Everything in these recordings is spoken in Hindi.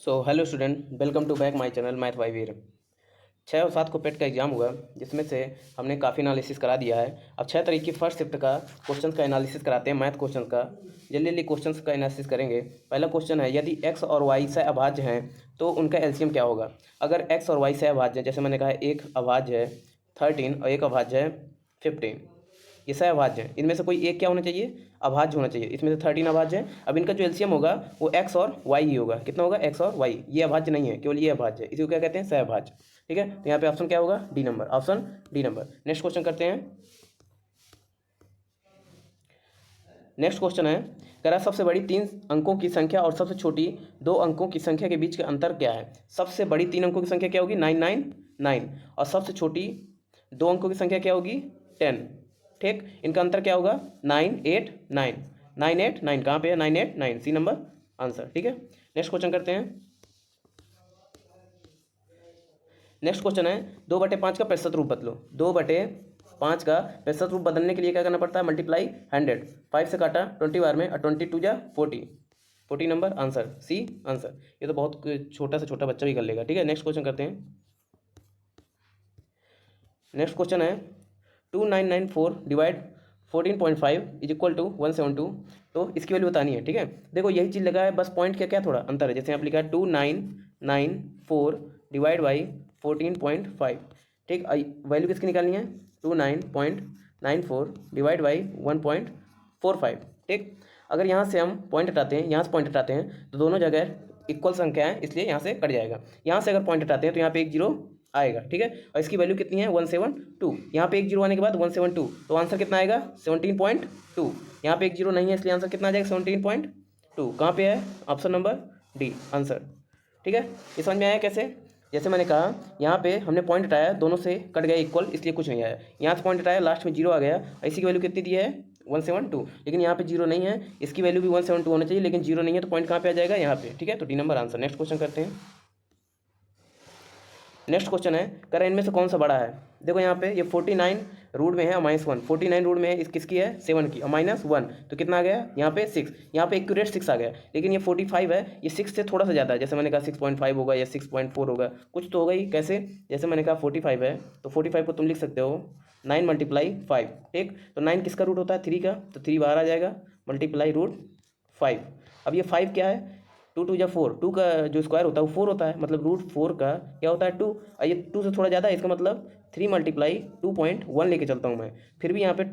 So hello student, welcome to back my channel math by Veer. 6 और 7 को पेट का एग्जाम हुआ, जिसमें से हमने काफ़ी एनालिसिस करा दिया है। अब 6 तारीख की फर्स्ट शिफ्ट का क्वेश्चन का एनालिसिस कराते हैं, मैथ क्वेश्चन का। जल्दी जल्दी क्वेश्चन का एनालिसिस करेंगे। पहला क्वेश्चन है, यदि एक्स और वाई से अभाज्य हैं तो उनका एलसीएम क्या होगा। अगर एक्स और वाई से अभाज्य है, जैसे मैंने कहा एक अभाज्य है 13 और एक अभाज्य है 15, ये सब अभाज्य है। इनमें से कोई एक क्या होना चाहिए, अभाज्य होना चाहिए। इसमें से 13 अभाज्य है। अब इनका जो एलसीएम होगा वो एक्स और वाई ही होगा। कितना होगा, एक्स और वाई। ये अभाज्य नहीं है, केवल ये अभाज्य है। इसी को क्या कहते हैं, सहअभाज्य। ठीक है, तो यहाँ पे ऑप्शन क्या होगा, D number, option D number. Next question करते हैं। नेक्स्ट क्वेश्चन है, कह रहा सबसे बड़ी 3 अंकों की संख्या और सबसे छोटी 2 अंकों की संख्या के बीच का अंतर क्या है। सबसे बड़ी 3 अंकों की संख्या क्या होगी, 999, और सबसे छोटी 2 अंकों की संख्या क्या होगी, 10। ठीक, इनका अंतर क्या होगा, 989। 989 कहाँ पे है, 989, सी नंबर आंसर। ठीक है, नेक्स्ट क्वेश्चन करते हैं। नेक्स्ट क्वेश्चन है, 2/5 का प्रतिशत रूप बदलो। 2/5 का प्रतिशत रूप बदलने के लिए क्या करना पड़ता है, मल्टीप्लाई 100। 5 से काटा 20 बार में, और 22 जा 40, 40 नंबर आंसर, सी आंसर। ये तो बहुत छोटा से छोटा बच्चा भी कर लेगा। ठीक है, नेक्स्ट क्वेश्चन करते हैं। नेक्स्ट क्वेश्चन है, 2994 डिवाइड 14.5 इज इक्वल टू 172। तो इसकी वैल्यू बतानी है। ठीक है, देखो यही चीज़ लगा है, बस पॉइंट क्या क्या थोड़ा अंतर है। जैसे यहाँ पे लिखा है 2994 डिवाइड बाई 14.5। ठीक, वैल्यू किसकी निकालनी है, 29.94 डिवाइड बाई 1.45। ठीक, अगर यहाँ से हम पॉइंट हटाते हैं, यहाँ से पॉइंट हटाते हैं, तो दोनों जगह इक्वल संख्या है, इसलिए यहाँ से कट जाएगा। यहाँ से अगर पॉइंट हटाते हैं तो यहाँ पे एक जीरो आएगा। ठीक है, और इसकी वैल्यू कितनी है, 172। यहाँ पे एक जीरो आने के बाद 172, तो आंसर कितना आएगा, 17.2। यहाँ पे एक जीरो नहीं है, इसलिए आंसर कितना आ जाएगा, 17.2। कहाँ पे है, ऑप्शन नंबर डी आंसर। ठीक है, ये समझ में आया कैसे। जैसे मैंने कहा, यहाँ पे हमने पॉइंट हटाया, दोनों से कट गया इक्वल, इसलिए कुछ नहीं आया। यहाँ से पॉइंट हटाया, लास्ट में जीरो आ गया, इसी की वैल्यू कितनी दी है, 172। लेकिन यहाँ पे जीरो नहीं है, इसकी वैल्यू भी 172 होना चाहिए, लेकिन जीरो नहीं है, तो पॉइंट कहाँ पे आ जाएगा, यहाँ पे। ठीक है, तो D number answer. Next question करते हैं। नेक्स्ट क्वेश्चन है, करें इनमें से कौन सा बड़ा है। देखो यहाँ पे ये 49 रूट में है और -1, 49 रूट में है, इस किसकी है, 7 की, और -1, तो कितना आ गया यहाँ पे 6। यहाँ पे एक्यूरेट 6 आ गया, लेकिन ये 45 है, ये 6 से थोड़ा सा ज़्यादा है। जैसे मैंने कहा 6.5 होगा या 6.4 होगा, कुछ तो होगा ही। कैसे, जैसे मैंने कहा 45 है, तो 45 को तुम लिख सकते हो 9 × 5। ठीक, तो 9 किसका रूट होता है, 3 का, तो 3 बाहर आ जाएगा, मल्टीप्लाई रूट 5। अब ये 5 क्या है, 2 2 या 4, 2 का जो स्क्वायर होता है वो 4 होता है, मतलब √4 का क्या होता है, 2। और ये 2 से थोड़ा ज़्यादा है, इसका मतलब 3 × 2.1 लेके चलता हूँ मैं। फिर भी यहाँ पे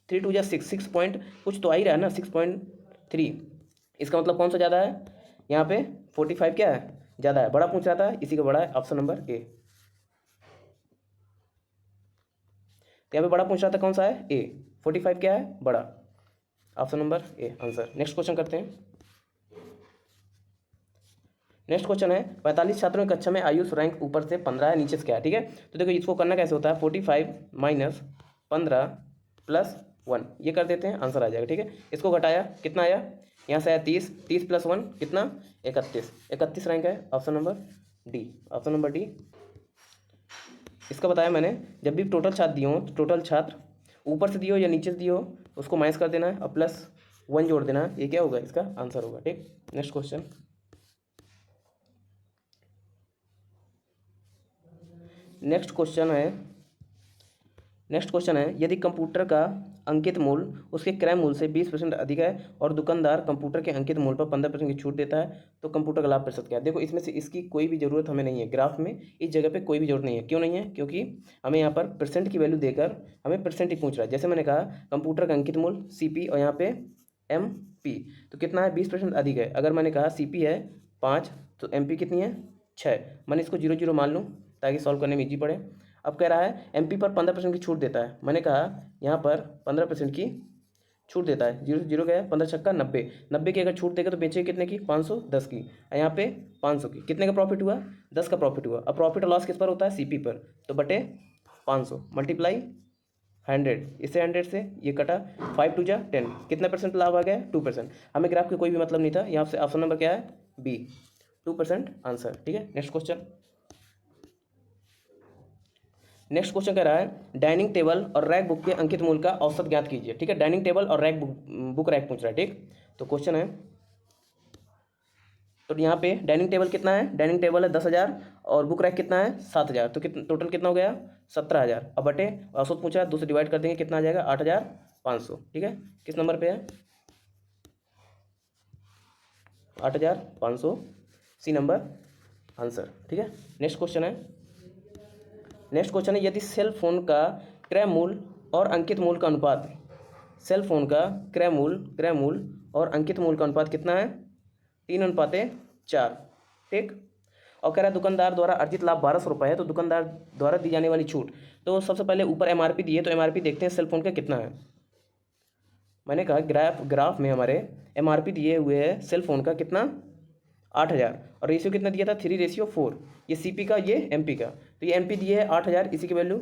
3 2 या 6, 6 पॉइंट कुछ तो आ ही रहा है ना, 6.3। इसका मतलब कौन सा ज़्यादा है, यहाँ पे 45 क्या है, ज़्यादा है। बड़ा पूछ रहा था, इसी का बड़ा है, ऑप्शन नंबर ए। यहाँ पे बड़ा पूछ रहा था, कौन सा है, ए। 45 क्या है, बड़ा, option number A answer. Next question करते हैं। नेक्स्ट क्वेश्चन है, 45 छात्रों की कक्षा में आयुष रैंक ऊपर से 15 है, नीचे से क्या है। ठीक है, तो देखो इसको करना कैसे होता है, 45 - 15 + 1, ये कर देते हैं, आंसर आ जाएगा। ठीक है, इसको घटाया, कितना आया, यहाँ से आया 30, 30 + 1 कितना, 31, 31 रैंक है, option number D, option number D. इसका बताया मैंने, जब भी टोटल छात्र दिए हो, तो टोटल छात्र ऊपर से दिए हो या नीचे से दिए हो, उसको माइनस कर देना है और +1 जोड़ देना है, ये क्या होगा, इसका आंसर होगा। ठीक, नेक्स्ट क्वेश्चन। नेक्स्ट क्वेश्चन है, यदि कंप्यूटर का अंकित मूल्य उसके क्रय मूल्य से 20% अधिक है और दुकानदार कंप्यूटर के अंकित मूल्य पर 15% की छूट देता है, तो कंप्यूटर का लाभ प्रतिशत क्या है। देखो इसमें से इसकी कोई भी ज़रूरत हमें नहीं है, ग्राफ में इस जगह पे कोई भी जरूरत नहीं है। क्यों नहीं है, क्योंकि हमें यहाँ पर परसेंट की वैल्यू देकर हमें परसेंट ही पूछ रहा है। जैसे मैंने कहा, कंप्यूटर का अंकित मूल्य CP और यहाँ पे MP, तो कितना है, 20% अधिक है। अगर मैंने कहा CP है 5, तो MP कितनी है, 6। मैंने इसको 0 0 मान लूँ ताकि सॉल्व करने में ईजी पड़े। अब कह रहा है MP पर 15% की छूट देता है। मैंने कहा यहाँ पर 15% की छूट देता है, 0 से 0 गया, 15 छक्का 90, 90 की अगर छूट देगा तो बेचे कितने की, 510 की, और यहाँ पे 500 की। कितने का प्रॉफिट हुआ, 10 का प्रॉफिट हुआ। अब प्रॉफिट और लॉस किस पर होता है, CP पर, तो बटे 500 × 100, इससे 100 से ये कटा, 5 2 जा 10, कितना परसेंट लाभ आ गया, 2%। हमें ग्राफ का कोई भी मतलब नहीं था, यहाँ से ऑप्शन नंबर क्या है, बी, 2% आंसर। ठीक है, नेक्स्ट क्वेश्चन। नेक्स्ट क्वेश्चन कह रहा है, डाइनिंग टेबल और रैक बुक के अंकित मूल्य का औसत ज्ञात कीजिए। ठीक है, डाइनिंग टेबल और रैक बुक रैक पूछ रहा है। ठीक, तो क्वेश्चन है, तो यहाँ पे डाइनिंग टेबल कितना है, डाइनिंग टेबल है 10,000 और बुक रैक कितना है 7,000, तो कितना टोटल कितना हो गया 17,000। अब बटे औसत पूछा है, 2 से डिवाइड कर देंगे, कितना आ जाएगा 8,500। ठीक है, किस नंबर पे है 8,500, सी नंबर आंसर। ठीक है, नेक्स्ट क्वेश्चन है, यदि सेल फोन का क्रय मूल्य और अंकित मूल्य का अनुपात, सेल फोन का क्रय मूल्य और अंकित मूल्य का अनुपात कितना है 3:4। ठीक, और कह रहा है दुकानदार द्वारा अर्जित लाभ 1,200 रुपये है, तो दुकानदार द्वारा दी जाने वाली छूट, तो सबसे पहले ऊपर एमआरपी दिए, तो एमआरपी देखते हैं सेल फोन का कितना है। मैंने कहा ग्राफ में हमारे एमआरपी दिए हुए है सेल फोन का कितना 8,000, और रेशियो कितना दिया था 3:4, ये सीपी का, ये एमपी का, तो ये एमपी दिए है 8,000, इसी की वैल्यू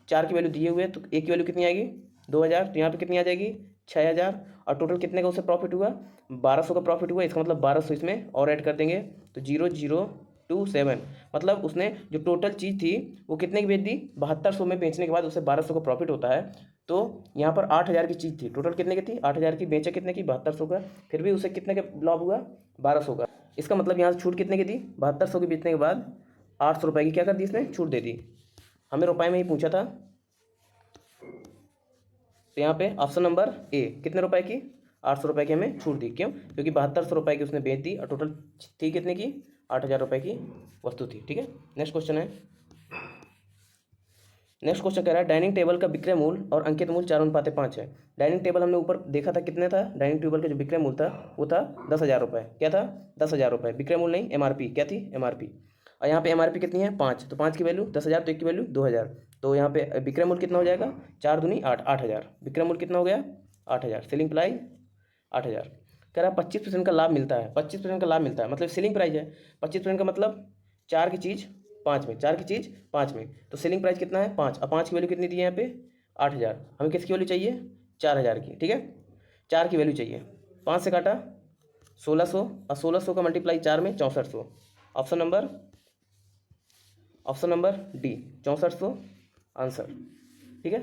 4 की वैल्यू दिए हुए, तो एक की वैल्यू कितनी आएगी 2,000, तो यहाँ पे कितनी आ जाएगी 6,000, और टोटल कितने का उसे प्रॉफिट हुआ 1,200 का प्रॉफिट हुआ, इसका मतलब 1,200 इसमें और ऐड कर देंगे, तो 0,027, मतलब उसने जो टोटल चीज़ थी वो कितने की बेच दी 7,200 में, बेचने के बाद उसे 1,200 का प्रॉफिट होता है। तो यहाँ पर 8,000 की चीज़ थी, टोटल कितने की थी 8,000 की, बेचा कितने की 7,200 का, फिर भी उसे कितने का लाभ हुआ 1,200 का। इसका मतलब यहाँ से छूट कितने की थी 7,200 की बेचने के बाद 800 रुपये की क्या कर दी इसने छूट दे दी। हमें रुपए में ही पूछा था, तो यहाँ पे ऑप्शन नंबर ए कितने रुपए की 800 रुपये की हमें छूट दी। क्यों, क्योंकि 7,200 रुपये की उसने बेच दी और टोटल थी कितने की 8,000 रुपये की वस्तु थी। ठीक है, नेक्स्ट क्वेश्चन कह रहा है डाइनिंग टेबल का विक्रय मूल्य और अंकित मूल्य 4:5 है। डाइनिंग टेबल हमने ऊपर देखा था कितने था, डाइनिंग टेबल का जो विक्रय मूल्य था वो था 10,000 रुपये, क्या था 10,000 रुपये, विक्रय मूल्य नहीं एमआरपी, क्या थी एमआरपी, और यहाँ पे एमआरपी कितनी है 5, तो 5 की वैल्यू 10,000, तो एक की वैल्यू 2,000, तो यहाँ पे विक्रय मूल्य कितना हो जाएगा 4 दूनी 8, 8,000, विक्रय मूल्य कितना हो गया 8,000, सेलिंग प्राइस 8,000। कह रहा है 25% का लाभ मिलता है, 25% का लाभ मिलता है मतलब सेलिंग प्राइस है, 25% का मतलब 4 की चीज़ 5 में, 4 की चीज़ 5 में, तो सेलिंग प्राइस कितना है 5, और 5 की वैल्यू कितनी दी है यहाँ पे 8,000, हमें किसकी वैल्यू चाहिए 4,000 की। ठीक है, 4 की वैल्यू चाहिए, 5 से काटा 1,600, और 1,600 का मल्टीप्लाई 4 में 6,400, ऑप्शन नंबर डी 6,400 आंसर। ठीक है,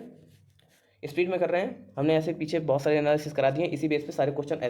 स्पीड में कर रहे हैं हमने, ऐसे पीछे बहुत सारे एनालिसिस करा दिए, इसी बेस पे सारे क्वेश्चन ऐसे